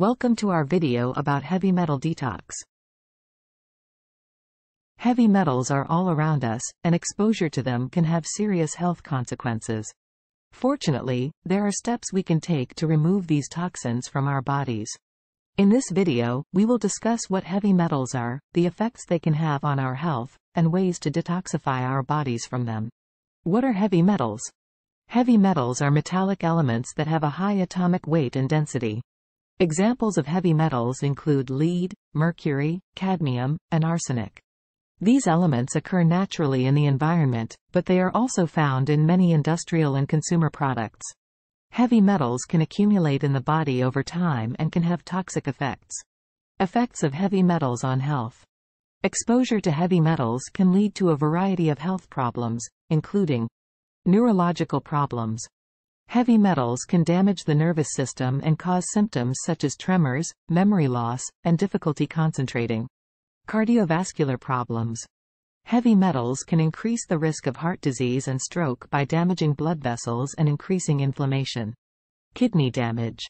Welcome to our video about heavy metal detox. Heavy metals are all around us, and exposure to them can have serious health consequences. Fortunately, there are steps we can take to remove these toxins from our bodies. In this video, we will discuss what heavy metals are, the effects they can have on our health, and ways to detoxify our bodies from them. What are heavy metals? Heavy metals are metallic elements that have a high atomic weight and density. Examples of heavy metals include lead, mercury, cadmium, and arsenic. These elements occur naturally in the environment, but they are also found in many industrial and consumer products. Heavy metals can accumulate in the body over time and can have toxic effects. Effects of heavy metals on health. Exposure to heavy metals can lead to a variety of health problems, including neurological problems. Heavy metals can damage the nervous system and cause symptoms such as tremors, memory loss, and difficulty concentrating. Cardiovascular problems. Heavy metals can increase the risk of heart disease and stroke by damaging blood vessels and increasing inflammation. Kidney damage.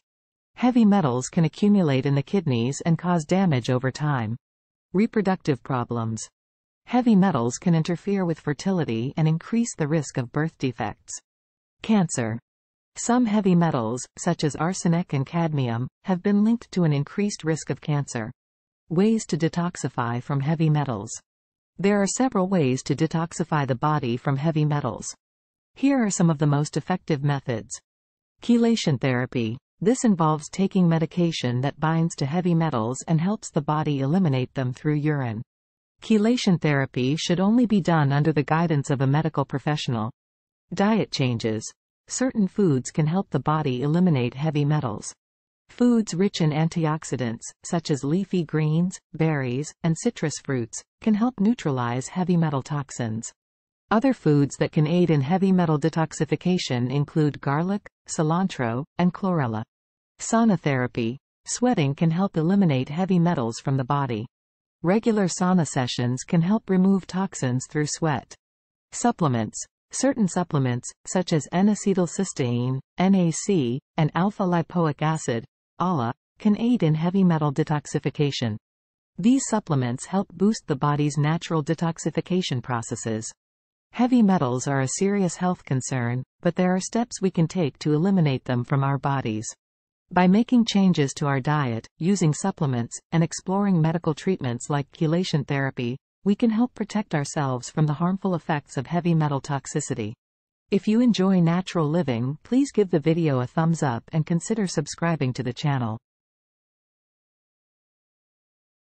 Heavy metals can accumulate in the kidneys and cause damage over time. Reproductive problems. Heavy metals can interfere with fertility and increase the risk of birth defects. Cancer. Some heavy metals, such as arsenic and cadmium, have been linked to an increased risk of cancer. Ways to detoxify from heavy metals. There are several ways to detoxify the body from heavy metals. Here are some of the most effective methods. Chelation therapy. This involves taking medication that binds to heavy metals and helps the body eliminate them through urine. Chelation therapy should only be done under the guidance of a medical professional. Diet changes. Certain foods can help the body eliminate heavy metals. Foods rich in antioxidants, such as leafy greens, berries, and citrus fruits, can help neutralize heavy metal toxins. Other foods that can aid in heavy metal detoxification include garlic, cilantro, and chlorella. Sauna therapy. Sweating can help eliminate heavy metals from the body. Regular sauna sessions can help remove toxins through sweat. Supplements. Certain supplements, such as N-acetylcysteine, NAC, and alpha-lipoic acid, ALA, can aid in heavy metal detoxification. These supplements help boost the body's natural detoxification processes. Heavy metals are a serious health concern, but there are steps we can take to eliminate them from our bodies. By making changes to our diet, using supplements, and exploring medical treatments like chelation therapy, we can help protect ourselves from the harmful effects of heavy metal toxicity. If you enjoy natural living, please give the video a thumbs up and consider subscribing to the channel.